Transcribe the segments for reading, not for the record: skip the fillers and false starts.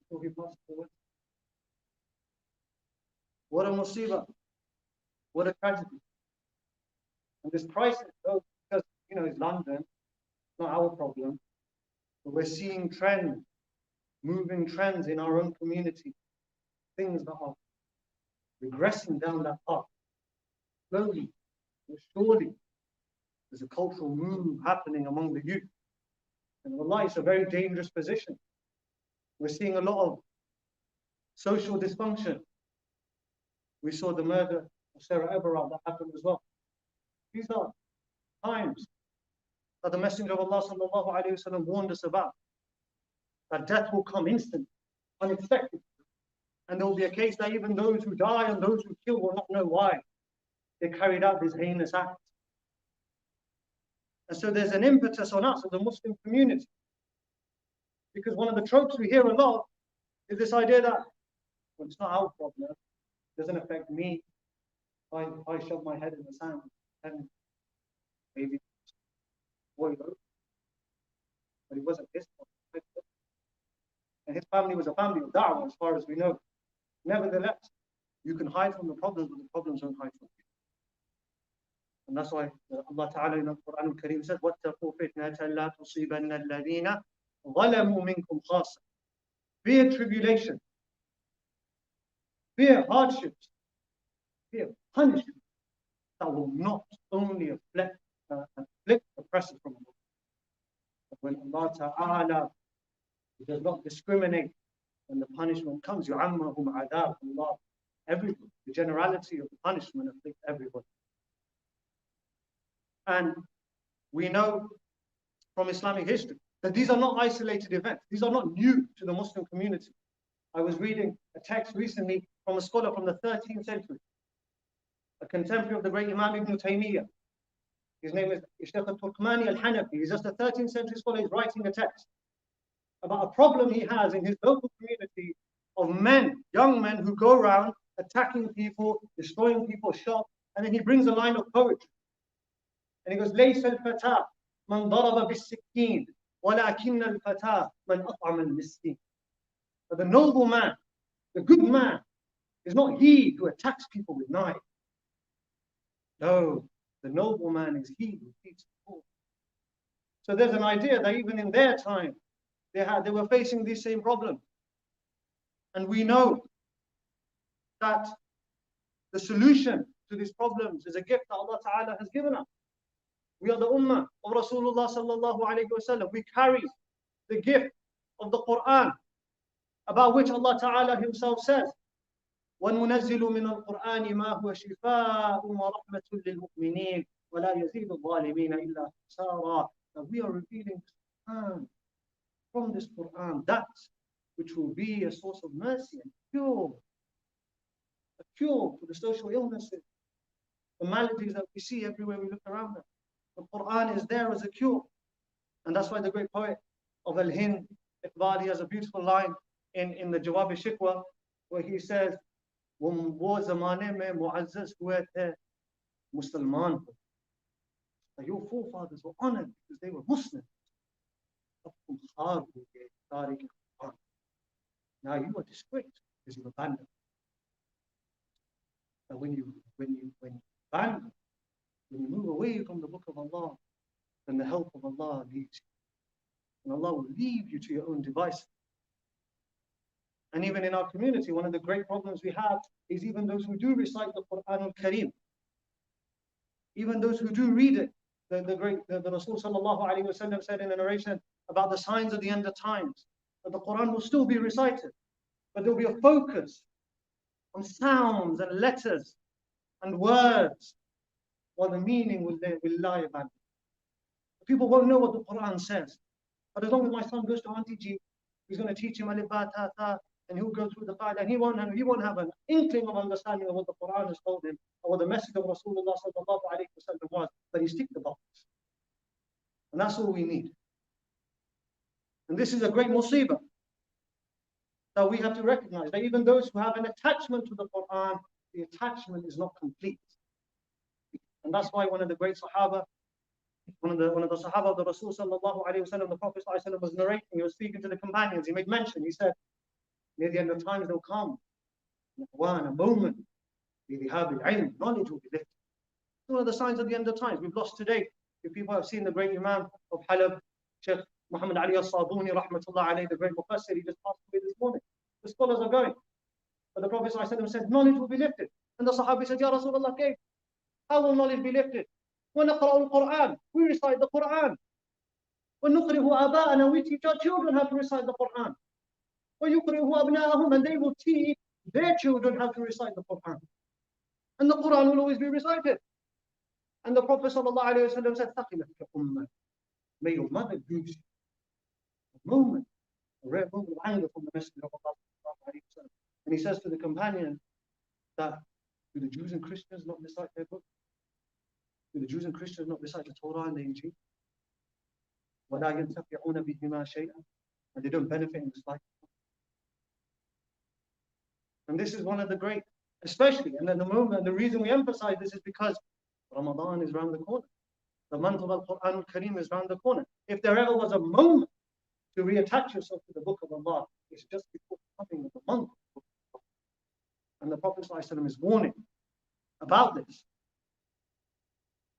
before he passed away. What a musibah, what a tragedy. And this crisis, though, because, it's London, it's not our problem, but we're seeing trends, moving trends in our own community, things that are regressing down that path. Slowly, but surely, there's a cultural move happening among the youth. And wallahi, it's a very dangerous position. We're seeing a lot of social dysfunction. We saw the murder of Sarah Everard that happened as well. These are times that the Messenger of Allah sallallahu alaihi wasallam warned us about. That death will come instant, unexpected. And there will be a case that even those who die and those who kill will not know why they carried out this heinous act. And so there's an impetus on us as a Muslim community. Because one of the tropes we hear a lot is this idea that, well, it's not our problem, it doesn't affect me. I shove my head in the sand and maybe boy, but it wasn't his problem. And his family was a family of da'wah, as far as we know. Nevertheless, you can hide from the problems, but the problems don't hide from you. And that's why Allah Ta'ala in the Quran al-Kareem says, وَاتَّقُوا فِتْنَةً لَا تُصِيبَنَّ الَّذِينَ ظَلَمُوا مِنْكُمْ خَاصَّةً. Fear tribulation, fear hardships, fear punishment that will not only afflict the oppressor from Allah, but when Allah Ta'ala does not discriminate, when the punishment comes, يُعَمَّهُمْ عَذَابُ اللَّهِ. Everyone, the generality of the punishment afflicts everybody. And we know from Islamic history that these are not isolated events. These are not new to the Muslim community. I was reading a text recently from a scholar from the 13th century, a contemporary of the great Imam Ibn Taymiyyah. His name is Shaykh al-Turkmani al-Hanafi. He's just a 13th century scholar. He's writing a text about a problem he has in his local community of men, young men who go around attacking people, destroying people's shops, and then he brings a line of poetry. And he goes, ليس الفتى من ضرب بالسكين ولكن الفتى من أطعم المسكين. But the noble man, the good man, is not he who attacks people with knives. No, the noble man is he who feeds the poor. So there's an idea that even in their time, they were facing these same problems. And we know that the solution to these problems is a gift that Allah Ta'ala has given us. We are the ummah of Rasulullah sallallahu alayhi wa sallam. We carry the gift of the Quran, about which Allah Ta'ala himself says, وَنُنَزِّلُ مِنَ الْقُرْآنِ مَا هُوَ شِفَاءٌ وَرَحْمَةٌ لِلْمُؤْمِنِينَ وَلَا يَزِيدُ الظَّالِمِينَ إِلَّا خَسَارًا. That we are revealing from this Quran that which will be a source of mercy and a cure for the social illnesses, the maladies that we see everywhere we look around us. The Quran is there as a cure. And that's why the great poet of Al-Hind, Iqbal, he has a beautiful line in the Jawab Shikwa, where he says, वो ज़माने में मुअज़्ज़ज़ हुए थे मुसलमान. Your forefathers were honored because they were Muslims. Now you are disgraced because you abandoned. And when you abandon, when you move away from the book of Allah, then the help of Allah leaves you. And Allah will leave you to your own devices. And even in our community, one of the great problems we have is even those who do recite the Quran al-Kareem, even those who do read it. The Rasul sallallahu alayhi wa sallam said in a narration about the signs of the end of times, that the Quran will still be recited, but there will be a focus on sounds and letters and words, while the meaning will lie abandoned. People won't know what the Quran says. But as long as my son goes to Auntie G, he's going to teach him alif ba ta tha, and he'll go through the qaida, and he won't have an inkling of understanding of what the Quran has told him, or what the message of Rasulullah sallallahu alayhi wa sallam was, but he's ticked the box. And that's all we need. And this is a great musibah that we have to recognize, that even those who have an attachment to the Quran, the attachment is not complete. And that's why one of the great Sahaba, one of the Sahaba of the Rasul sallallahu alayhi wa sallam, the Prophet sallallahu alayhi wa sallam was narrating, he was speaking to the companions, he made mention, he said, Near the end of times, they'll come. A moment. Knowledge will be lifted. It's one of the signs of the end of times. We've lost today. If people have seen the great Imam of Halab, Sheikh Muhammad Ali al-Sabuni, rahmatullah alayhi, the great Mufassir, he just passed away this morning. The scholars are going. But the Prophet ﷺ said, knowledge will be lifted. And the Sahabi said, Ya Rasulullah, kayf? How will knowledge be lifted? وَنَقْرَأُ الْقُرْآنِ. We recite the Quran. وَنُقْرِهُ آبَاءَنَا. We teach our children how to recite the Quran. وَيُقْرِهُ أَبْنَاءَهُمْ. And they will teach their children how to recite the Quran. And the Quran will always be recited. And the Prophet ﷺ said, ثَقِلَتْكَ أُمَّةً. May your mother lose you. A moment, a rare moment of anger from the Messenger of Allah. And he says to the companion that, do the Jews and Christians not recite their book? Do the Jews and Christians not recite the Torah and the Injil? وَلَا يَنْتَفِعُونَ بِهِمَا شَيْئًا. And they don't benefit in the slightest. And this is one of the great, especially, and at the moment, the reason we emphasize this is because Ramadan is around the corner. The month of Al-Quran al-Kareem is around the corner. If there ever was a moment to reattach yourself to the book of Allah, it's just before coming of the month. And the Prophet ﷺ is warning about this.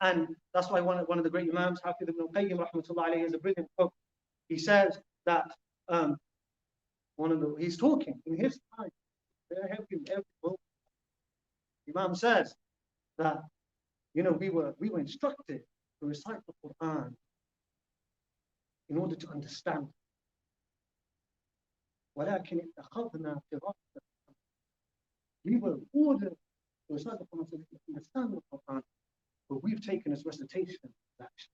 And that's why one of the great Imams, Hafiz ibn al-Qayyim, rahmatullah alayhi, has a brilliant quote. He says that he's talking in his time. Every moment. Imam says that, we were instructed to recite the Quran in order to understand. ولكن اتخذنا فراسة. We were ordered to recite the Quran so we can understand the Quran, but we've taken its recitation as action.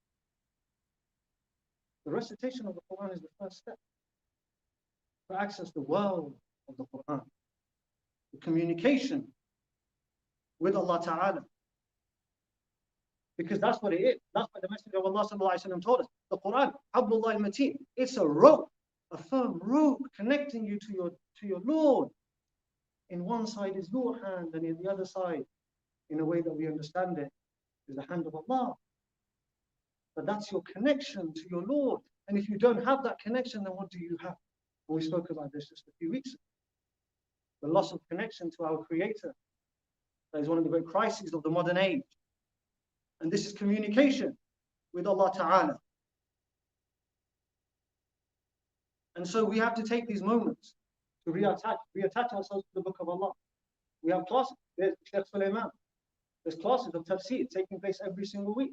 The recitation of the Quran is the first step to access the world of the Quran, the communication with Allah Ta'ala. Because that's what it is. That's what the Messenger of Allah sallallahu alaihi wasallam told us. The Quran, Abdullah al-Mateen, it's a rope, a firm rope connecting you to your Lord. In one side is your hand, and in the other side, in a way that we understand it, is the hand of Allah. But that's your connection to your Lord. And if you don't have that connection, then what do you have? And we spoke about this just a few weeks ago. The loss of connection to our Creator. That is one of the great crises of the modern age. And this is communication with Allah Ta'ala. And so we have to take these moments to reattach ourselves to the Book of Allah. We have classes. There's Sheikh Sulaiman. There's classes of tafsir taking place every single week.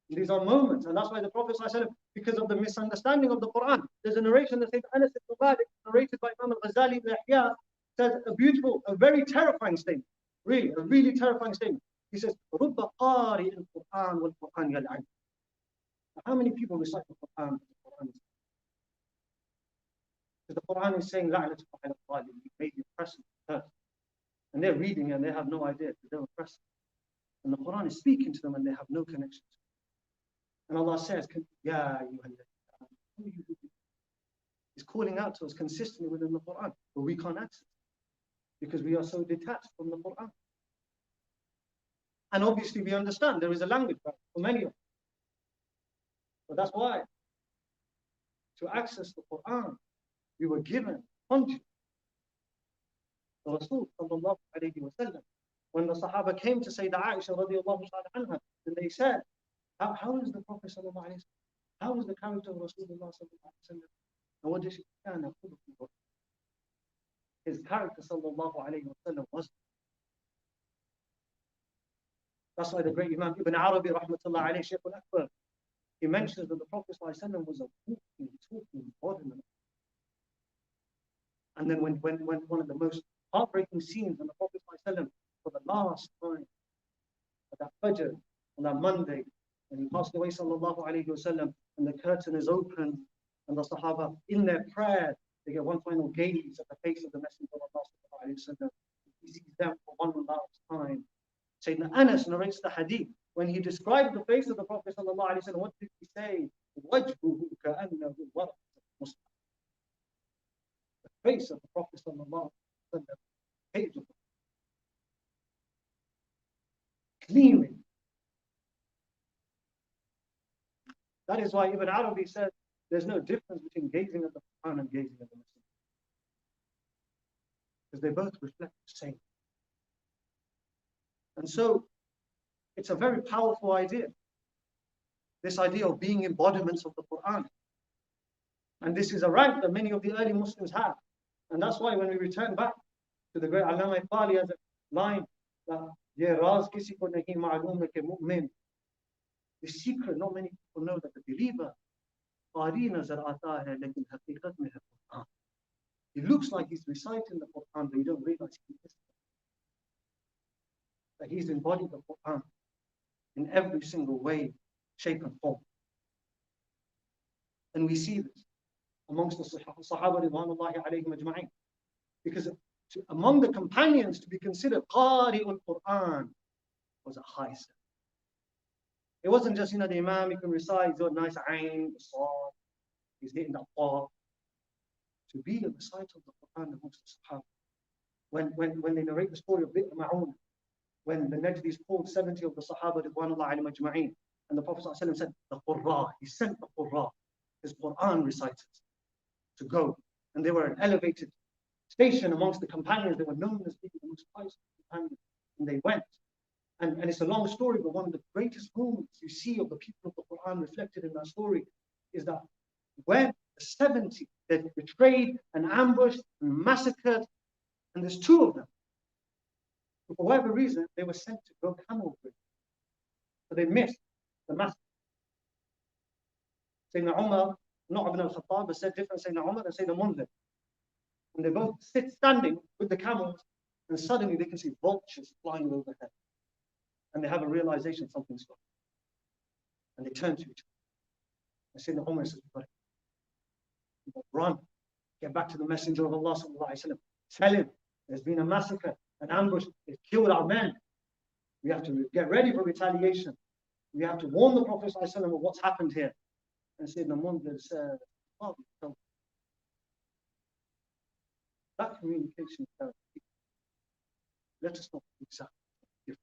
And these are moments. And that's why the Prophet ﷺ, because of the misunderstanding of the Quran, there's a narration that says, Anas ibn Malik, narrated by Imam al-Ghazali ibn Ihya, says a very terrifying statement. Really, a really terrifying statement. He says, رُبَّ قَارِئِ الْقُرْآنِ وَالْقُرْآنِ يَلْعَبُ. How many people recite the Quran? Because the Quran is saying, لَعْنَةُ عَلَى الظَّالِمِينَ, may be oppressed and hurt. And they're reading and they have no idea that they're oppressed. And the Quran is speaking to them and they have no connection. And Allah says, Ya ayyuhalladhina. He's calling out to us consistently within the Quran, but we can't access it because we are so detached from the Quran. And obviously we understand there is a language barrier for many of us. But that's why to access the Quran, we were given conscious. The Rasul sallallahu alayhi wa sallam, when the Sahaba came to say that Aisha radiallahu anha, and they said, how is the Prophet sallallahu alayhi wa sallam? How is the character of Rasulullah sallallahu alayhi wa sallam? And what did she say? His character sallallahu alayhi wa sallam was. That's why the great Imam Ibn Arabi rahmatullah alayhi, Shaykh al-Akbar, he mentions that the Prophet sallallahu alayhi wa sallam was a talking ordinary. And then when one of the most heartbreaking scenes when the Prophet ﷺ, for the last time, at that Fajr, on that Monday, when he passed away, sallallahu alayhi wa sallam, and the curtain is open, and the Sahaba, in their prayer, they get one final gaze at the face of the Messenger of Allah, sallallahu alayhi wa sallam. He sees them for one last time. Sayyidina Anas narrates the hadith. When he described the face of the Prophet sallallahu alayhi wa sallam, what did he say? وَجْهُهُ كَأَنَّهُ وَرَقَةٌ مُصْحَفٍ. The face of the Prophet sallallahu alayhi wa sallam, page of the cleanly. That is why Ibn Arabi said there's no difference between gazing at the Quran and gazing at the Messenger. because they both reflect the same. And so it's a very powerful idea, this idea of being embodiments of the Quran. And this is a rank that many of the early Muslims have. And that's why when we return back to the great Allama Iqbali as a line, that ye raz kisi ko nahi ma'loom hai ke mu'min. The secret, not many people know that the believer, qari nazar aata hai, lekin haqiqat mein hai Quran. He looks like he's reciting the Quran, but you don't realize he is. That he's embodied the Quran in every single way, shape, and form. And we see this amongst the Sahaba ridwanullahi alayhim ajma'in. Because among the companions to be considered Qari'ul Quran was a high step. It wasn't just, the Imam, he can recite, he's got a nice ayn, he's hitting that bar. To be a reciter of the Quran amongst the Sahaba. When they narrate the story of Bi'r Ma'un, when the Najdi's called 70 of the Sahaba ridwanullahi alayhim ajma'in, and the Prophet ﷺ said, the Qurra, he sent the Qurra, his Quran reciters, to go. And they were an elevated station amongst the companions. They were known as being the most pious companions. And they went. And it's a long story, but one of the greatest moments you see of the people of the Quran reflected in that story is that when the 70, they're betrayed and ambushed and massacred, and there's 2 of them. But for whatever reason, they were sent to go camel bridge. So they missed the massacre. Sayyidina Umar, not Ibn al-Khattab, but said different Sayyidina Umar and Sayyidina Munzir. And they both sit standing with the camels, and suddenly they can see vultures flying overhead. And they have a realization something's wrong. And they turn to each other. And Sayyidina Umar says, run, get back to the Messenger of Allah sallallahu alaihi wasallam. Tell him there's been a massacre, an ambush, they've killed our men. We have to get ready for retaliation. We have to warn the Prophet sallallahu alaihi wasallam of what's happened here. And Sayyidina Munzir said, oh, that communication is let us not be exactly different.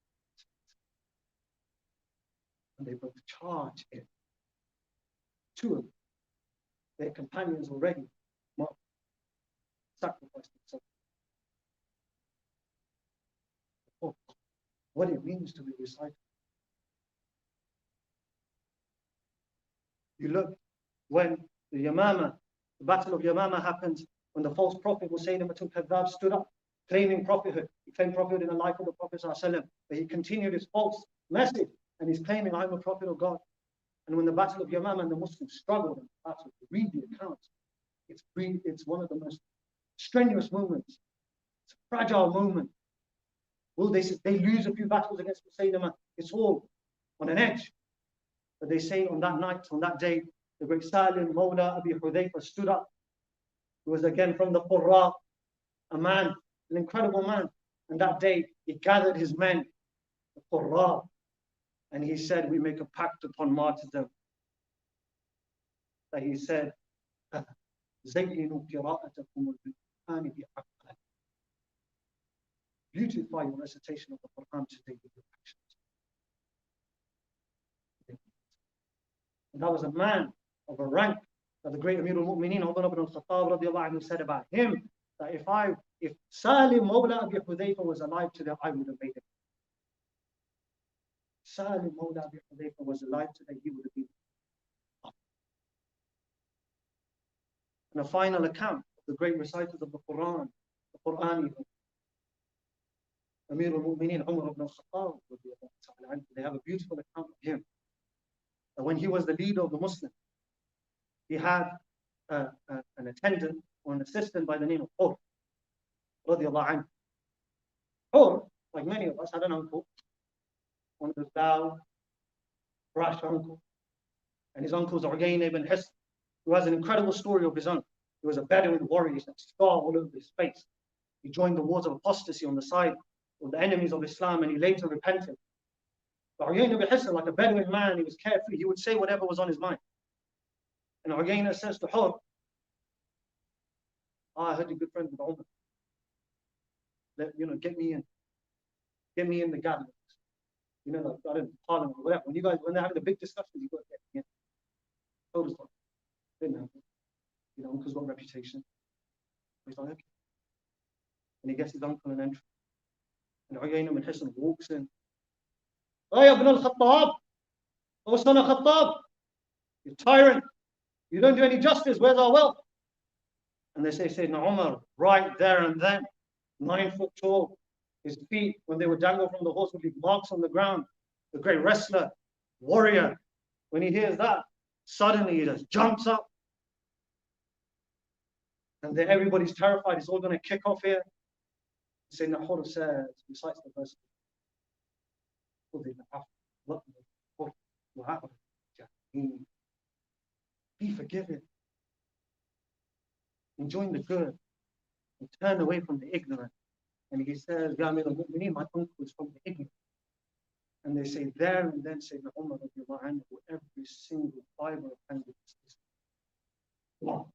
And they both charge in. 2 of them, their companions already sacrificed themselves. Oh, what it means to be recited. You look when the Battle of Yamama happened, when the false prophet Musaylimatul Kadhab stood up, claiming prophethood. He claimed prophethood in the life of the Prophet ﷺ, but he continued his false message, and he's claiming, I'm a prophet of God. And when the Battle of Yamama and the Muslims struggled in the battle, to read the accounts, it's one of the most strenuous moments. It's a fragile moment. Will they lose a few battles against Musaylima? It's all on an edge. But they say on that night, on that day, the great Salim, Maulana Abi Hudayfa stood up. He was again from the Qurra, a man, an incredible man. And that day, he gathered his men, the Qurra, and he said, we make a pact upon martyrdom. That he said, beautify your recitation of the Quran today with your actions. And that was a man of a rank that the great Amir al-Mu'mineen, Umar ibn al-Khattab radiallahu anhu, said about him, that if Salim Mawla Abi Hudayfa was alive today, I would have made it. Salim Mawla Abi Hudayfa was alive today, he would have been up. And a final account of the great reciters of the Quran even. Amir al-Mu'mineen, Umar ibn al-Khattab, they have a beautiful account of him. That when he was the leader of the Muslims, he had an attendant or an assistant by the name of Hur, radiallahu anhu. Hur, like many of us, had an uncle, one of those loud, brash uncle. And his uncle was Uyaynah ibn Hisn, who has an incredible story of his own. He was a Bedouin warrior, he had scar all over his face. He joined the wars of apostasy on the side of the enemies of Islam, and he later repented. But Uyaynah ibn Hisn, like a Bedouin man, he was carefree. He would say whatever was on his mind. And Uyaynah says to Hur, I heard you're good friends with Umar. Get me in the gatherings. Like I don't parliament or whatever. When they're having the big discussions, you got to get me in. Told us what. Didn't happen. Uncle's got a reputation. He's like, okay. And he gets his uncle an entry. And Uyayna bin Hisn walks in. Oh, Ibn al-Khattab. Oh, son of Khattab. You tyrant. You don't do any justice. Where's our wealth? And they say, Sayyidina Umar, right there and then, 9 foot tall. His feet, when they would dangle from the horse, would leave marks on the ground. The great wrestler, warrior. When he hears that, suddenly he just jumps up. And then everybody's terrified. It's all going to kick off here. Sayyidina Umar says, recites the verse. Be forgiven. Enjoying the good. And turn away from the ignorant. And he says, Ya Amir al-Mu'mineen, my uncle is from the ignorant. And they say there and then, Sayyidina Umar, every single fiber of anger was gone.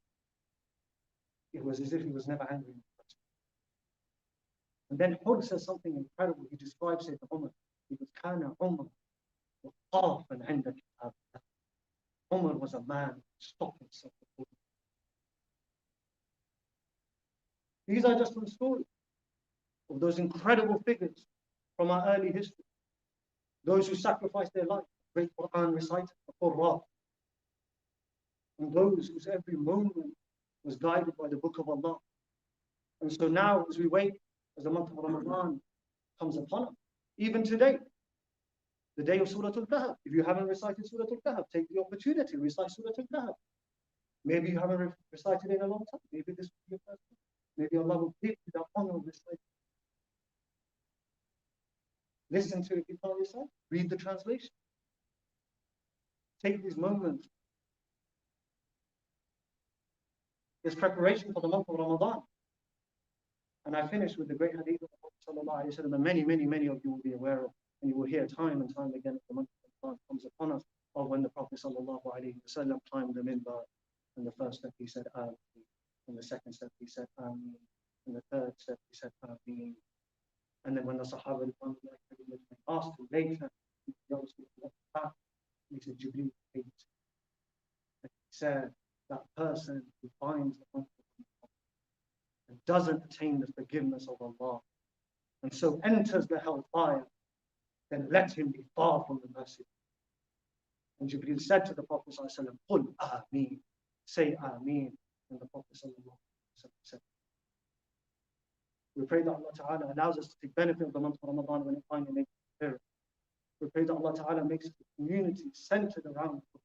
It was as if he was never angry. And then Hud says something incredible. He describes Sayyidina Umar. He was Kana Umar, and عند كتاب. Umar was a man who stopped himself. These are just some stories of those incredible figures from our early history. Those who sacrificed their life, great Quran reciter, the Qur'an. And those whose every moment was guided by the Book of Allah. And so now, as we wait, as the month of Ramadan comes upon us, even today, the day of Surah Al-Kahf, if you haven't recited Surah Al-Kahf, take the opportunity, recite Surah Al-Kahf. Maybe you haven't recited it in a long time. Maybe this will be your first time. Maybe Allah will give you the honor of reciting. Listen to it if you can't recite. Read the translation. Take these moments. There's preparation for the month of Ramadan. And I finish with the great hadith of the Prophet Sallallahu Alaihi Wasallam, and many of you will be aware of, and you will hear time and time again as the month of Ramadan comes upon us, of when the Prophet Sallallahu Alaihi Wasallam climbed the minbar, and the first step he said, Ameen. And the second step he said, Ameen. And the third step he said, Ameen. And then when the Sahaba asked him later, he said, Jibreel hate. And he said, that person who finds the month of Ramadan and doesn't attain the forgiveness of Allah, and so enters the hellfire, then let him be far from the mercy. And Jibreel said to the Prophet ﷺ, Qul Ameen, say Ameen. And the Prophet ﷺ said, we pray that Allah Ta'ala allows us to take benefit of the month of Ramadan when it finally makes it appearance. We pray that Allah Ta'ala makes the community centered around it.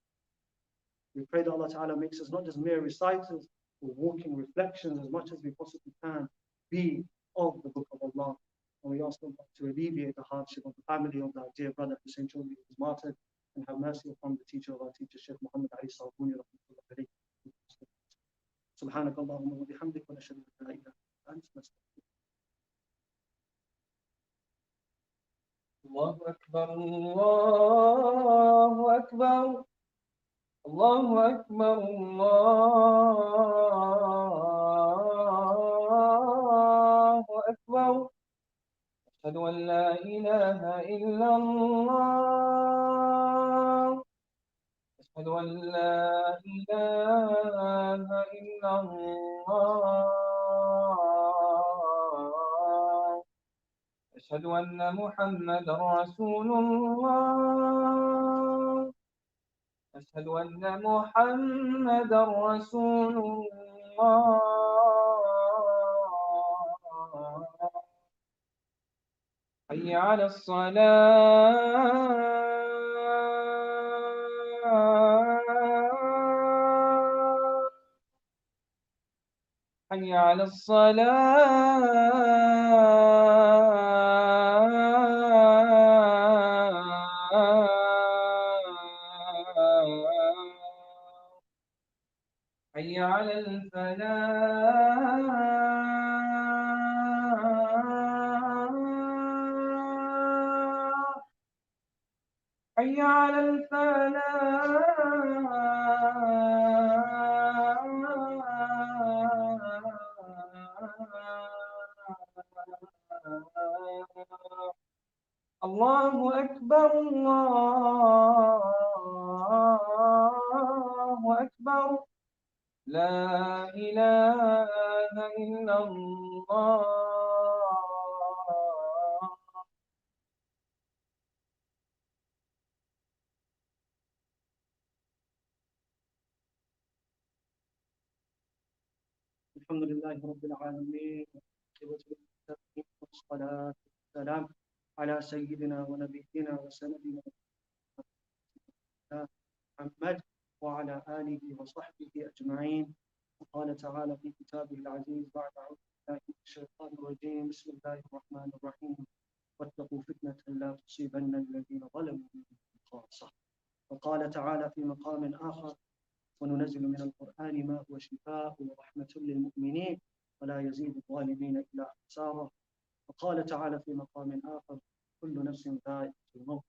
We pray that Allah Ta'ala makes us not just mere reciters or walking reflections, as much as we possibly can be of the Book of Allah. And we ask Allah to alleviate the hardship of the family of our dear brother Hussein Chowdhury, who was martyred, and have mercy upon the teacher of our teacher, Sheikh Muhammad Ali Salbuni, rahmatullahi alayhi. سبحانك اللهم وبحمدك ونشهد أن لا إله إلا أنت نستغفرك. الله أكبر الله أكبر الله أكبر الله أكبر أشهد أن لا إله إلا الله أشهد أن لا إله إلا الله أشهد أن محمدا رسول الله أشهد أن محمدا رسول الله حي على الصلاة حي على الصلاة حي على الفلاح حي على الفلاح الله أكبر الله أكبر لا إله إلا الله الحمد لله رب العالمين، والصلاة والسلام على سيدنا ونبينا وسندنا محمد وعلى آله وصحبه أجمعين. وقال تعالى في كتابه العزيز بعد أعوذ بالله من الشيطان الرجيم بسم الله الرحمن الرحيم واتقوا فتنة لا تصيبن الذين ظلموا منكم خاصة. وقال تعالى في مقام آخر وننزل من القرآن ما هو شفاء ورحمة للمؤمنين ولا يزيد الظالمين إلا خسارة. وقال تعالى في مقام آخر كل نفس ذائقة الموت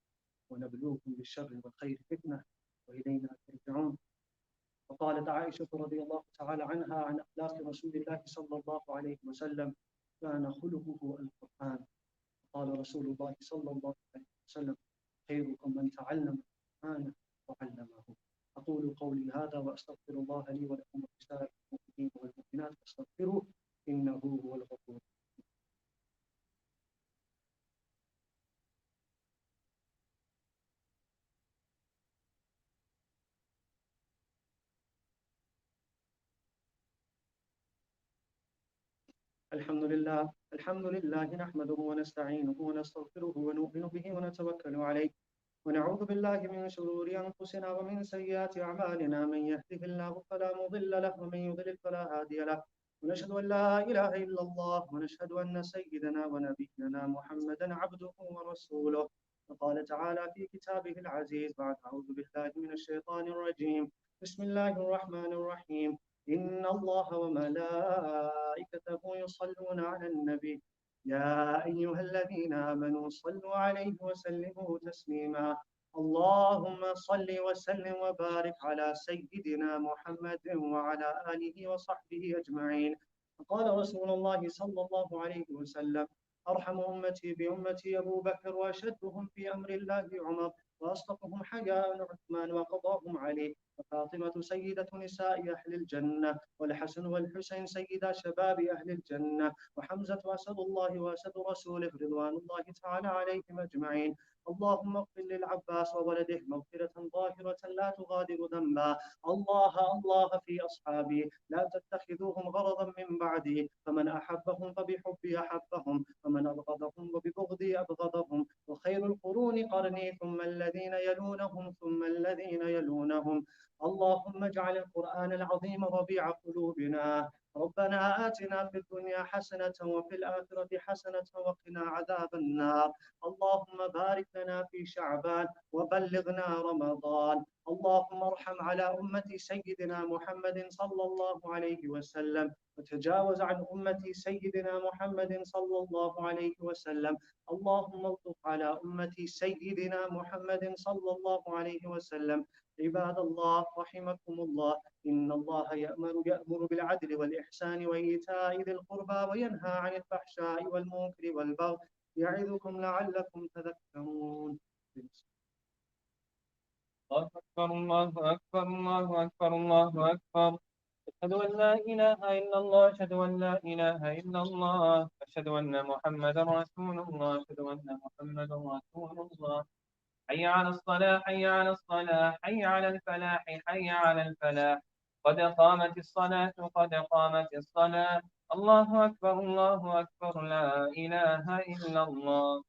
ونبلوكم بالشر والخير فتنة وإلينا ترجعون. وقالت عائشة رضي الله تعالى عنها عن أخلاق رسول الله صلى الله عليه وسلم كان خلقه القرآن. قال رسول الله صلى الله عليه وسلم خيركم من تعلم القرآن وعلمه. أقول قولي هذا وأستغفر الله لي ولكم ولسائر المؤمنين والمؤمنات فاستغفروه إنه هو الغفور. الحمد لله نحمده ونستعينه ونستغفره ونؤمن به ونتوكل عليه ونعوذ بالله من شرور أنفسنا ومن سيئات أعمالنا من يهده الله فلا مضل له ومن يضلل فلا هادي له ونشهد أن لا إله إلا الله ونشهد أن سيدنا ونبينا محمدا عبده ورسوله. وقال تعالى في كتابه العزيز بعد أعوذ بالله من الشيطان الرجيم بسم الله الرحمن الرحيم إن الله وملائكته يصلون على النبي يا أيها الذين آمنوا صلوا عليه وسلموا تسليما. اللهم صل وسلم وبارك على سيدنا محمد وعلى آله وصحبه أجمعين. قال رسول الله صلى الله عليه وسلم أرحم أمتي بأمتي أبو بكر وأشدهم في أمر الله عمر وأصدقهم حياء عثمان وقضاهم عليه وفاطمة سيدة نساء أهل الجنة والحسن والحسين سيدا شباب أهل الجنة وحمزة أسد الله وأسد رسوله رضوان الله تعالى عليهم أجمعين. اللهم اغفر للعباس وولده مغفرة ظاهرة لا تغادر ذنبا. الله في أصحابي لا تتخذوهم غرضا من بعدي فمن أحبهم فبحبي أحبهم ومن أبغضهم وببغضي أبغضهم وخير القرون قرني ثم الذين يلونهم ثم الذين يلونهم. اللهم اجعل القرآن العظيم ربيع قلوبنا. ربنا آتنا في الدنيا حسنة وفي الآخرة حسنة وقنا عذاب النار. اللهم بارك لنا في شعبان وبلغنا رمضان. اللهم ارحم على أمة سيدنا محمد صلى الله عليه وسلم وتجاوز عن أمة سيدنا محمد صلى الله عليه وسلم. اللهم الطف على أمة سيدنا محمد صلى الله عليه وسلم. عباد الله رحمكم الله إن الله يأمر بالعدل والإحسان وإيتاء ذي القربى وينهى عن الفحشاء والمنكر والبغي يعظكم لعلكم تذكرون. الله أكبر الله أكبر الله أكبر الله أكبر. أشهد أن لا إله إلا الله أشهد أن لا إله إلا الله أشهد أن محمدا رسول الله أشهد أن محمدا رسول الله. حي على الصلاة حي على الصلاة حي على الفلاح حي على الفلاح. قد قامت الصلاة قد قامت الصلاة. الله أكبر الله أكبر لا إله إلا الله.